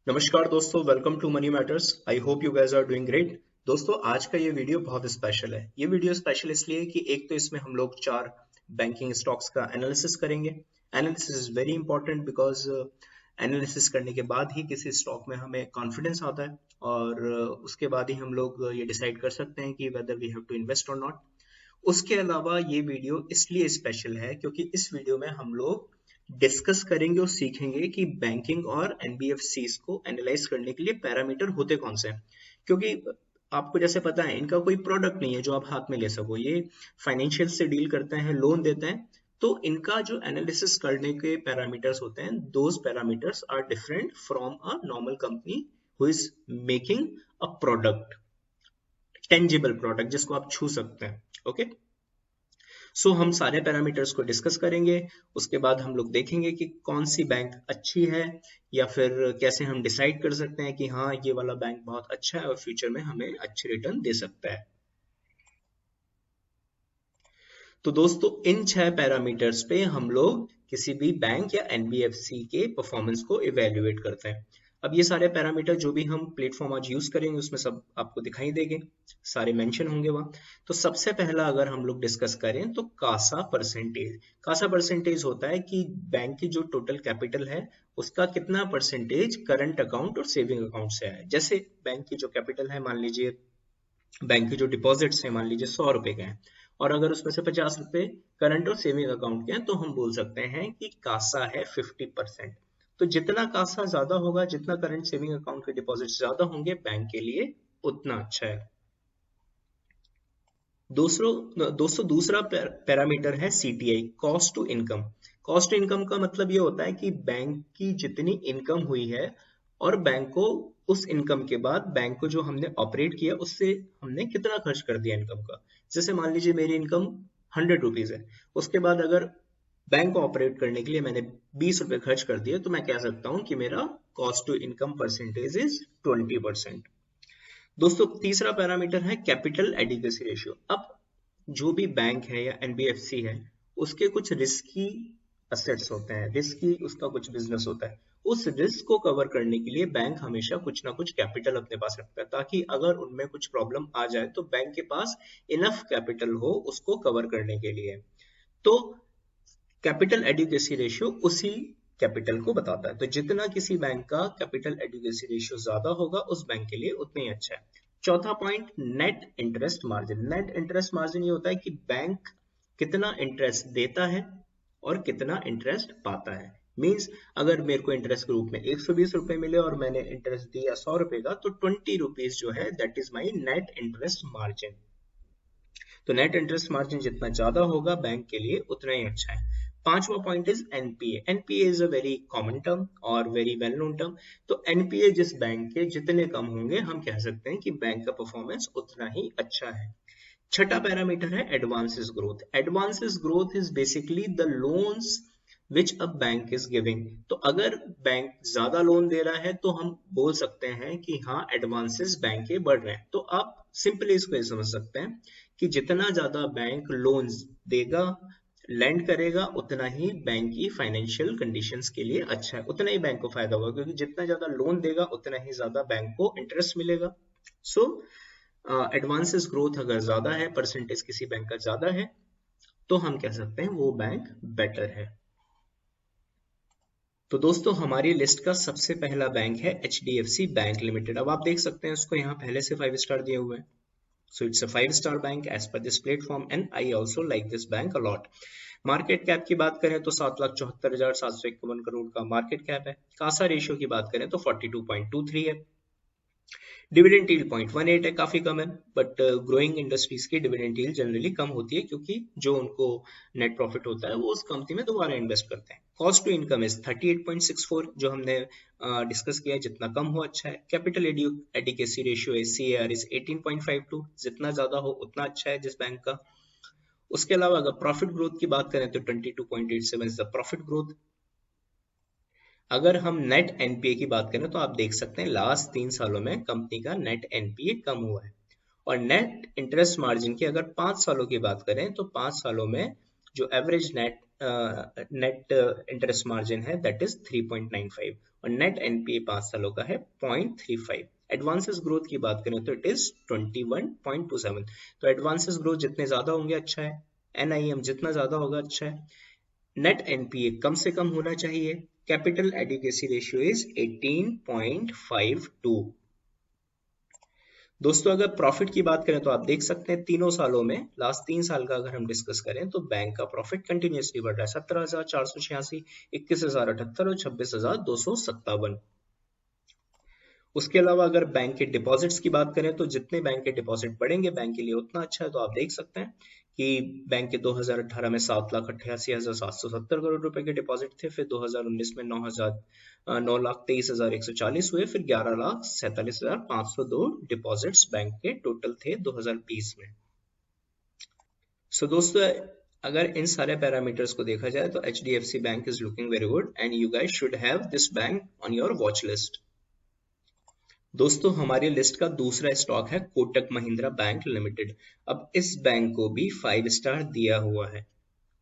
नमस्कार दोस्तों, welcome to Money Matters. I hope you guys are doing great. दोस्तों, आज का ये वीडियो बहुत स्पेशल है। ये वीडियो स्पेशल इसलिए है कि एक तो इसमें हम लोग 4 बैंकिंग स्टॉक्स का एनालिसिस करेंगे। Analysis is very important because analysis करने के बाद ही किसी स्टॉक में हमें कॉन्फिडेंस आता है और उसके बाद ही हम लोग ये डिसाइड कर सकते हैं कि whether we have to invest or not. उसके अलावा ये वीडियो इसलिए स्पेशल है क्योंकि इस वीडियो में हम लोग डिस्कस करेंगे और सीखेंगे कि बैंकिंग और एनबीएफसीज को एनालाइज करने के लिए पैरामीटर होते कौन से हैं। क्योंकि आपको जैसे पता है, इनका कोई प्रोडक्ट नहीं है जो आप हाथ में ले सको। ये फाइनेंशियल से डील करते हैं, लोन देते हैं। तो इनका जो एनालिसिस करने के पैरामीटर्स होते हैं, those parameters are different from a normal company who is making a product, tangible product जिसको आप छू सकते हैं। ओके, सो हम सारे पैरामीटर्स को डिस्कस करेंगे। उसके बाद हम लोग देखेंगे कि कौन सी बैंक अच्छी है, या फिर कैसे हम डिसाइड कर सकते हैं कि हाँ, ये वाला बैंक बहुत अच्छा है और फ्यूचर में हमें अच्छे रिटर्न दे सकता है। तो दोस्तों, इन 6 पैरामीटर्स पे हम लोग किसी भी बैंक या एनबीएफसी के परफॉर्मेंस को इवेल्युएट करते हैं। अब ये सारे पैरामीटर जो भी हम प्लेटफॉर्म आज यूज करेंगे उसमें सब आपको दिखाई देंगे, सारे मेंशन होंगे वहां। तो सबसे पहला अगर हम लोग डिस्कस करें तो कासा परसेंटेज। कासा परसेंटेज होता है कि बैंक की जो टोटल कैपिटल है उसका कितना परसेंटेज करंट अकाउंट और सेविंग अकाउंट से है। जैसे बैंक की जो कैपिटल है, मान लीजिए बैंक की जो डिपॉजिट्स है मान लीजिए 100 रुपए के हैं, और अगर उसमें से 50 रुपए करंट और सेविंग अकाउंट के हैं, तो हम बोल सकते हैं कि कासा है 50%। तो जितना कासा ज्यादा होगा, जितना करंट सेविंग अकाउंट के डिपॉजिट ज्यादा होंगे, बैंक के लिए उतना अच्छा है। दोस्तों दूसरा पैरामीटर है CTI, cost to income. Cost to income का मतलब ये होता है कि बैंक की जितनी इनकम हुई है और बैंक को उस इनकम के बाद बैंक को जो हमने ऑपरेट किया उससे हमने कितना खर्च कर दिया इनकम का। जैसे मान लीजिए मेरी इनकम 100 रुपीज है, उसके बाद अगर बैंक को ऑपरेट करने के लिए मैंने 20 रुपए खर्च कर दिए, तो मैं कह सकता हूं कि मेरा cost to income percentage is 20%। दोस्तों, तीसरा पैरामीटर है कैपिटल एडिक्वेसी रेशियो। अब जो भी बैंक है या एनबीएफसी है, उसके कुछ रिस्की असेट्स होते हैं, रिस्की उसका कुछ बिजनेस होता है। उस रिस्क को कवर करने के लिए बैंक हमेशा कुछ ना कुछ कैपिटल अपने पास रखता है, ताकि अगर उनमें कुछ प्रॉब्लम आ जाए तो बैंक के पास इनफ कैपिटल हो उसको कवर करने के लिए। तो कैपिटल एडिक्वेसी रेशियो उसी कैपिटल को बताता है। तो जितना किसी बैंक का कैपिटल एडिक्वेसी रेशियो ज्यादा होगा, उस बैंक के लिए उतना ही अच्छा है। चौथा point, net interest margin. Net interest margin ये होता है कि बैंक कितना इंटरेस्ट देता है और कितना इंटरेस्ट पाता है। मींस अगर मेरे को इंटरेस्ट के रूप में 120 रुपए मिले और मैंने इंटरेस्ट दिया 100 रुपए का, तो 20 रुपीज जो है that is my net interest margin. तो नेट इंटरेस्ट मार्जिन जितना ज्यादा होगा बैंक के लिए उतना ही अच्छा है। पांचवा point is NPA. NPA is a very common term और वेरी वेल नोन टर्म। तो एनपीए जिस बैंक के जितने कम होंगे, हम कह सकते हैं कि बैंक का परफॉर्मेंस उतना ही अच्छा है। छठा पैरामीटर है advances growth. Advances growth is basically the loans which a bank is giving. तो अगर बैंक ज्यादा लोन दे रहा है तो हम बोल सकते हैं कि हाँ, एडवांसेस बैंक के बढ़ रहे हैं। तो आप सिंपली इसको ये समझ सकते हैं कि जितना ज्यादा बैंक लोन्स देगा, लैंड करेगा, उतना ही बैंक की फाइनेंशियल कंडीशंस के लिए अच्छा है, उतना ही बैंक को फायदा होगा, क्योंकि जितना ज्यादा लोन देगा उतना ही ज्यादा बैंक को इंटरेस्ट मिलेगा। सो एडवांसेस ग्रोथ अगर ज्यादा है, परसेंटेज किसी बैंक का ज्यादा है, तो हम कह सकते हैं वो बैंक बेटर है। तो दोस्तों, हमारी लिस्ट का सबसे पहला बैंक है एचडीएफसी बैंक लिमिटेड। अब आप देख सकते हैं उसको यहाँ पहले से 5 स्टार दिए हुए हैं। So it's a 5-star bank as per this platform and I also like this bank a lot. Market cap की बात करें तो 7,74,751 करोड़ का मार्केट कैप है। कासा रेशियो की बात करें तो 42.23 है। डिविडेंड यील्ड 0.18 है, काफी कम है। बट ग्रोइंग इंडस्ट्रीज की डिविडेंड यील्ड जनरली कम होती है, क्योंकि जो उनको नेट प्रॉफिट होता है वो उस कंपनी में दोबारा इन्वेस्ट करते हैं। कॉस्ट टू इनकम इज 38.64, जो हमने डिस्कस किया है, जितना कम हो अच्छा है। कैपिटल एडिक्वेसी रेशियो है, सीएआर इज 18.52, जितना ज्यादा हो उतना अच्छा है जिस बैंक का। उसके अलावा अगर प्रॉफिट ग्रोथ की बात करें तो 22.87 इज द प्रॉफिट ग्रोथ। अगर हम नेट एनपीए की बात करें तो आप देख सकते हैं लास्ट 3 सालों में कंपनी का नेट एनपीए कम हुआ है। और नेट इंटरेस्ट मार्जिन की अगर 5 सालों की बात करें तो 5 सालों में जो एवरेज नेट इंटरेस्ट मार्जिन है दैट इज 3.95 और नेट एनपीए 5 सालों का है 0.35। एडवांसेस ग्रोथ की बात करें तो इट इज 21.27। तो एडवांसेस ग्रोथ जितने ज्यादा होंगे अच्छा है, एनआईएम जितना ज्यादा होगा अच्छा है। नेट एनपीए कम से कम होना चाहिए। Capital adequacy ratio is 18.52। दोस्तों अगर प्रॉफिट की बात करें तो आप देख सकते हैं तीनों सालों में, लास्ट 3 साल का अगर हम डिस्कस करें तो बैंक का प्रॉफिट कंटिन्यूसली बढ़ रहा है। 17,486, 21,078 और 26,257। उसके अलावा अगर बैंक के डिपॉजिट्स की बात करें तो जितने बैंक के डिपॉजिट बढ़ेंगे बैंक के लिए उतना अच्छा है। तो आप देख सकते हैं कि बैंक के 2018 में 7,88,770 करोड़ रुपए के डिपॉजिट थे, फिर 2019 में 9,23,140 हुए, फिर 11,47,502 डिपॉजिट्स बैंक के टोटल थे 2020 में। सो दोस्तों अगर इन सारे पैरामीटर्स को देखा जाए तो HDFC bank is looking very good and you guys should have this bank on your watch list. दोस्तों हमारी लिस्ट का दूसरा स्टॉक है कोटक महिंद्रा बैंक लिमिटेड। अब इस बैंक को भी 5 स्टार दिया हुआ है,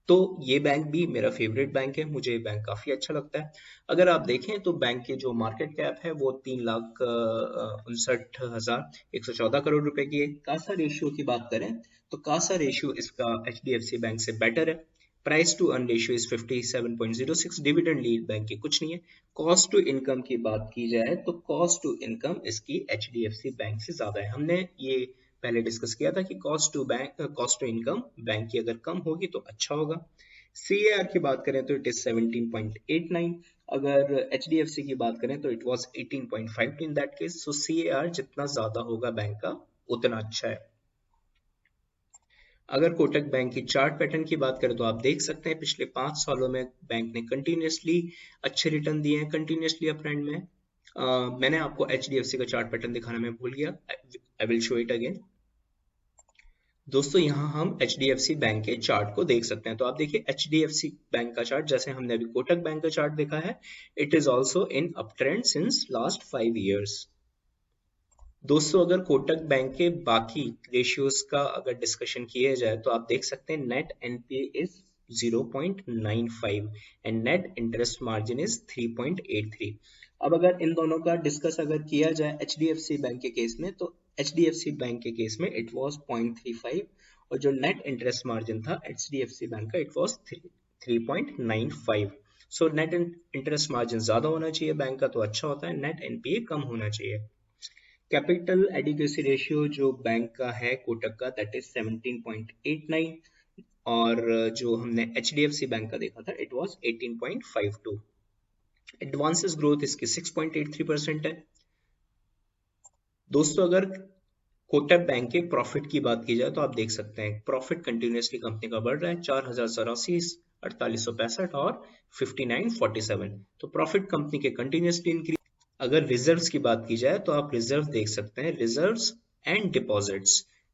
तो ये बैंक भी मेरा फेवरेट बैंक है, मुझे ये बैंक काफी अच्छा लगता है। अगर आप देखें तो बैंक की जो मार्केट कैप है वो 3,59,114 करोड़ रुपए की है। कासा रेशियो की बात करें तो कासा रेशियो इसका HDFC बैंक से बेटर है। Price to earn ratio is 57.06। Dividend yield bank की कुछ नहीं है। कॉस्ट टू इनकम की बात की जाए तो कॉस्ट टू इनकम इसकी HDFC बैंक से ज्यादा है। हमने ये पहले डिस्कस किया था कि कॉस्ट टू इनकम बैंक की अगर कम होगी तो अच्छा होगा। CAR की बात करें तो इट इज 17.89। अगर HDFC की बात करें तो it was 18.52 in that case. So CAR जितना ज्यादा होगा बैंक का उतना अच्छा है। अगर कोटक बैंक की चार्ट पैटर्न की बात करें तो आप देख सकते हैं पिछले 5 सालों में बैंक ने कंटिन्यूसली अच्छे रिटर्न दिए हैं, कंटिन्यूसली अप ट्रेंड में। मैंने आपको HDFC का चार्ट पैटर्न दिखाना मैं भूल गया, I will show it again. दोस्तों यहाँ हम HDFC बैंक के चार्ट को देख सकते हैं। तो आप देखिए HDFC बैंक का चार्ट, जैसे हमने अभी कोटक बैंक का चार्ट देखा है, it is also in up trend since last 5 years। दोस्तों अगर कोटक बैंक के बाकी रेशियोज का अगर डिस्कशन किया जाए तो आप देख सकते हैं net NPA is 0.95 and net interest margin is 3.83। अब अगर इन दोनों का डिस्कस अगर किया जाए HDFC बैंक के केस में तो HDFC बैंक के केस में इट वाज 0.35 और जो नेट इंटरेस्ट मार्जिन था HDFC बैंक का it was 3.95। So net interest margin ज्यादा होना चाहिए बैंक का तो अच्छा होता है, नेट एनपीए कम होना चाहिए। कैपिटल एडिक्वेसी रेशियो जो बैंक का है कोटक का दैट इज 17.89 और जो हमने HDFC बैंक का देखा था इट वाज 18.52। एडवांसेस ग्रोथ इसकी 6.83% है। दोस्तों अगर कोटक बैंक के प्रॉफिट की बात की जाए तो आप देख सकते हैं प्रॉफिट कंटिन्यूसली कंपनी का बढ़ रहा है, 4,084, 4865 और 5947। तो प्रॉफिट कंपनी के कंटिन्यूसली इंक्रीज। अगर रिजर्व्स की बात की जाए तो आप रिजर्व देख सकते हैं, reserves and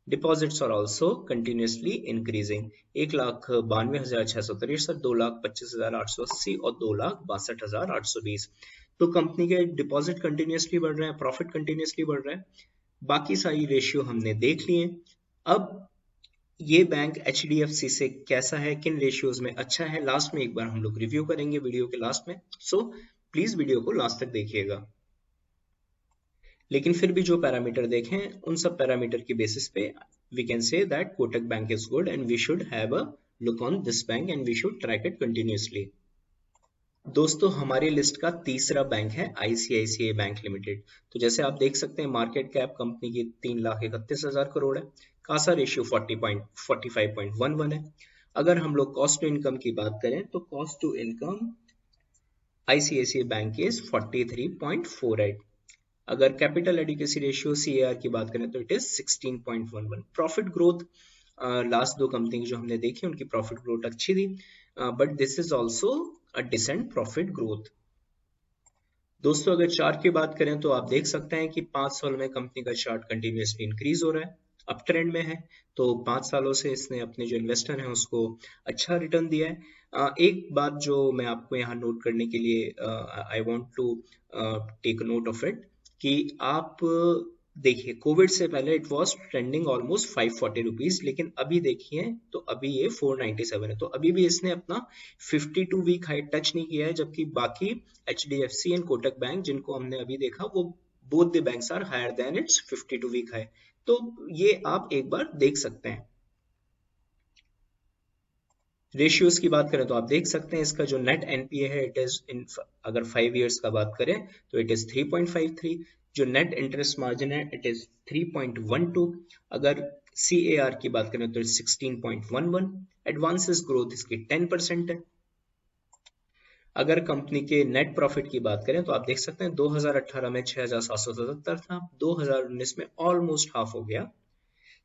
deposits are also continuously increasing. 1,92,663, 2,25,880 और 2,62,820। तो कंपनी के डिपॉजिट कंटिन्यूसली बढ़ रहे हैं, प्रॉफिट कंटिन्यूसली बढ़ रहा है। बाकी सारी रेशियो हमने देख लिए। अब ये बैंक HDFC से कैसा है, किन रेशियोज में अच्छा है, लास्ट में एक बार हम लोग रिव्यू करेंगे वीडियो के लास्ट में। सो प्लीज वीडियो को लास्ट तक देखिएगा। लेकिन फिर भी जो पैरामीटर देखें उन सब पैरामीटर की बेसिस पे we can say that Kotak bank is good and we should have a look on this bank and we should track it continuously. दोस्तों हमारी लिस्ट का तीसरा बैंक है ICICI बैंक लिमिटेड। तो जैसे आप देख सकते हैं मार्केट कैप कंपनी की 3,31,000 करोड़ है। कासा रेशियो 45.11 है। अगर हम लोग कॉस्ट टू इनकम की बात करें तो cost to income ICICI bank is 43.48। अगर कैपिटल एडिक्वेसी रेशियो CAR की बात करें तो it is 16.11। Profit growth last दो कंपनी जो हमने देखी उनकी प्रॉफिट ग्रोथ अच्छी थी, but this is also a decent profit growth. दोस्तों अगर चार्ट की बात करें तो आप देख सकते हैं कि 5 साल में कंपनी का चार्ट कंटिन्यूसली इंक्रीज हो रहा है, अप ट्रेंड में है। तो 5 सालों से इसने अपने जो इन्वेस्टर हैं उसको अच्छा रिटर्न दिया है। एक बात जो मैं आपको यहाँ नोट करने के लिए I want to take note of it कि आप देखिए कोविड से पहले it was trending almost 540 rupees, लेकिन अभी देखिए तो अभी ये 497 है, तो अभी भी इसने अपना 52 वीक हाई टच नहीं किया है, जबकि बाकी HDFC एंड कोटक बैंक जिनको हमने अभी देखा वो both the banks are higher than its 52 week high. तो ये आप एक बार देख सकते हैं। रेशियोज की बात करें तो आप देख सकते हैं इसका जो नेट एनपीए है इट इज इन, अगर 5 इयर्स का बात करें तो इट इज 3.53। जो नेट इंटरेस्ट मार्जिन है इट इज 3.12। अगर CAR की बात करें तो इट्स 16.11। एडवांसेस ग्रोथ इसकी 10% है। अगर कंपनी के नेट प्रॉफिट की बात करें तो आप देख सकते हैं 2018 में 6,777 था, 2019 में ऑलमोस्ट हाफ हो गया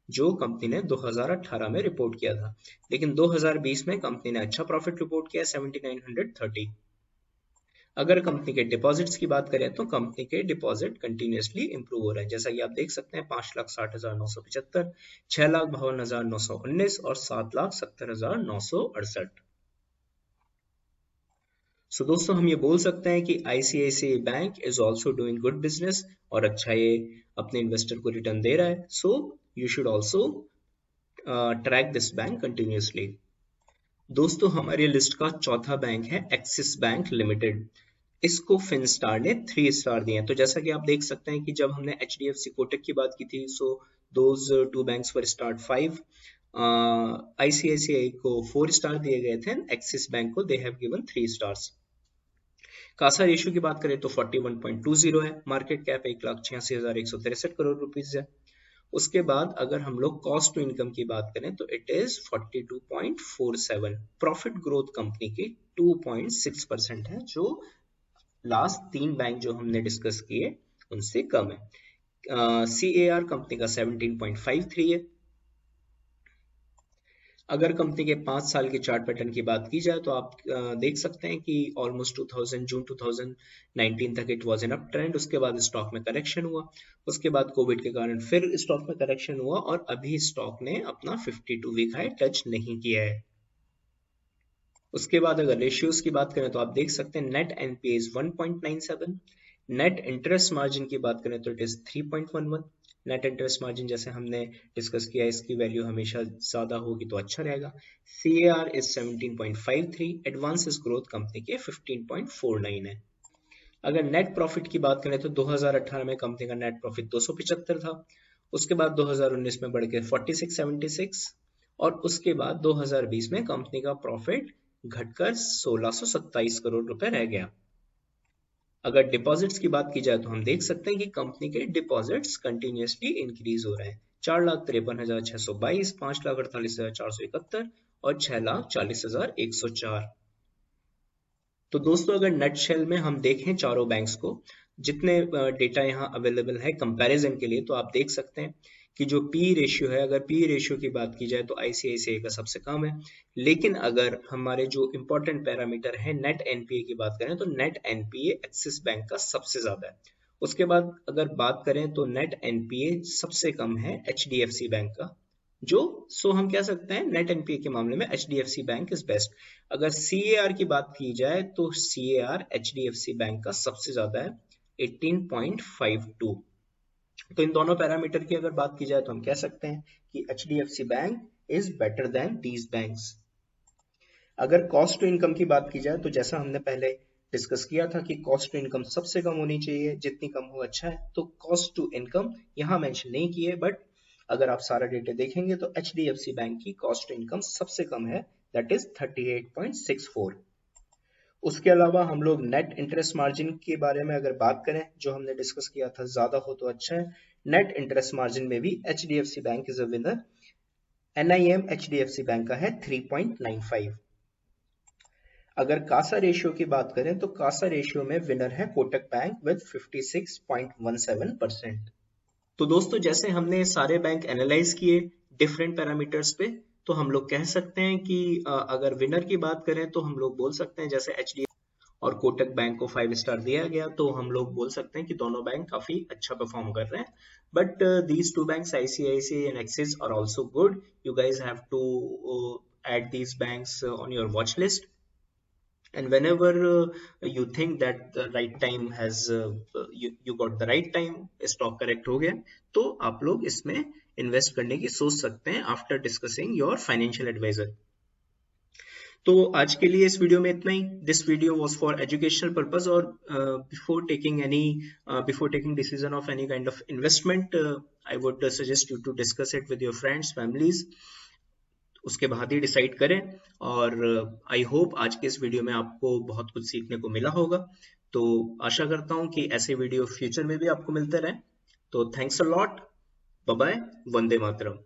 जो कंपनी ने 2018 में रिपोर्ट किया था, लेकिन 2020 में कंपनी ने अच्छा प्रॉफिट रिपोर्ट किया 7,930। अगर कंपनी के डिपॉजिट्स की बात करें तो कंपनी के डिपॉजिट कंटिन्यूसली इंप्रूव हो रहे हैं, जैसा कि आप देख सकते हैं 5,60,975, 6,52,919 और 7,70,968। सो दोस्तों हम ये बोल सकते हैं कि ICICI bank is also doing good business और अच्छा ये अपने इन्वेस्टर को रिटर्न दे रहा है। So you should also track this bank continuously. दोस्तों हमारी लिस्ट का चौथा बैंक है एक्सिस बैंक लिमिटेड। इसको फिनस्टार ने 3 स्टार दिए हैं। तो जैसा कि आप देख सकते हैं कि जब हमने HDFC कोटक की बात की थी so those 2 banks were start 5, ICICI को 4 स्टार दिए गए थे, एक्सिस बैंक को they have given 3 stars. Kasa ratio की बात करें तो 41.20 है, मार्केट कैप 1,86,163 करोड़ रुपीस है। उसके बाद अगर हम लोग कॉस्ट टू इनकम की बात करें तो it is 42.47। Profit growth company की 2.6% है, जो लास्ट 3 बैंक जो हमने डिस्कस किए उनसे कम है। CAR कंपनी का 17.53 है। अगर कंपनी के 5 साल के चार्ट पैटर्न की बात की जाए तो आप देख सकते हैं कि ऑलमोस्ट जून 2019 तक it was in up trend, उसके बाद स्टॉक में करेक्शन हुआ, उसके बाद कोविड के कारण फिर स्टॉक में करेक्शन हुआ और अभी स्टॉक ने अपना 52 वीक हाई टच नहीं किया है। उसके बाद अगर रेशियोज की बात करें तो आप देख सकते हैं net NPA is 1.97, net interest margin की बात करें तो it is 3.11। Net interest margin जैसे हमने डिस्कस किया इसकी वैल्यू हमेशा ज्यादा होगी तो अच्छा रहेगा। CAR is 17.53, advances growth company के 15.49 है। अगर नेट प्रॉफिट की बात करें तो 2018 में कंपनी का नेट प्रॉफिट 275 था, उसके बाद 2019 में बढ़ के 4676 और उसके बाद 2020 में कंपनी का प्रॉफिट घटकर 1627 करोड़ रुपए रह गया। अगर डिपॉजिट्स की बात की जाए तो हम देख सकते हैं कि कंपनी के डिपॉजिट्स कंटिन्यूसली इंक्रीज हो रहे हैं, 4,53,622, 5,48,471 और 6,40,104। तो दोस्तों अगर नटशेल में हम देखें चारों बैंक्स को, जितने डेटा यहाँ अवेलेबल है कंपैरिजन के लिए, तो आप देख सकते हैं कि जो पी रेशियो है, अगर पी रेशियो की बात की जाए तो ICICI का सबसे कम है, लेकिन अगर हमारे जो इंपॉर्टेंट पैरामीटर है नेट एनपीए की बात करें तो नेट एनपीए एक्सिस बैंक का सबसे ज्यादा है। उसके बाद अगर बात करें तो नेट एनपीए सबसे कम है HDFC बैंक का, सो हम कह सकते हैं नेट एनपीए के मामले में HDFC बैंक इज बेस्ट। अगर CAR की बात की जाए तो CAR HDFC बैंक का सबसे ज्यादा है 18.52। तो इन दोनों पैरामीटर की अगर बात की जाए तो हम कह सकते हैं कि HDFC bank is better than these banks. अगर कॉस्ट टू इनकम की बात की जाए तो जैसा हमने पहले डिस्कस किया था कि कॉस्ट टू इनकम सबसे कम होनी चाहिए, जितनी कम हो अच्छा है, तो कॉस्ट टू इनकम यहाँ मेंशन नहीं की है, बट अगर आप सारा डेटा देखेंगे तो HDFC बैंक की कॉस्ट टू इनकम सबसे कम है, दैट इज 38.64। उसके अलावा हम लोग नेट इंटरेस्ट मार्जिन के बारे में अगर बात करें, जो हमने डिस्कस किया था ज्यादा हो तो अच्छा है, नेट इंटरेस्ट मार्जिन में भी HDFC bank is a winner, NIM HDFC bank का है 3.95। अगर कासा रेशियो की बात करें तो कासा रेशियो में विनर है कोटक बैंक विद 56.17%। तो दोस्तों जैसे हमने सारे बैंक एनालाइज किए डिफरेंट पैरामीटर्स पे, तो हम लोग कह सकते हैं कि अगर विनर की बात करें तो हम लोग बोल सकते हैं जैसे HDFC और कोटक बैंक को 5 स्टार दिया गया, तो हम लोग बोल सकते हैं कि दोनों बैंक काफी अच्छा परफॉर्म कर रहे हैं। But these two banks ICICI and Axis are also good, you guys have to add these banks on your watch list. and whenever you think that the right time has you got the right time, stock correct हो गया, तो आप लोग इसमें invest करने की सोच सकते हैं after discussing your financial adviser. तो आज के लिए इस वीडियो में इतना ही। This video was for educational purpose, और before taking decision of any kind of investment, I would suggest you to discuss it with your friends, families, उसके बाद ही डिसाइड करें। और आई होप आज के इस वीडियो में आपको बहुत कुछ सीखने को मिला होगा। तो आशा करता हूं कि ऐसे वीडियो फ्यूचर में भी आपको मिलते रहें। तो thanks a lot, bye bye, वंदे मातरम।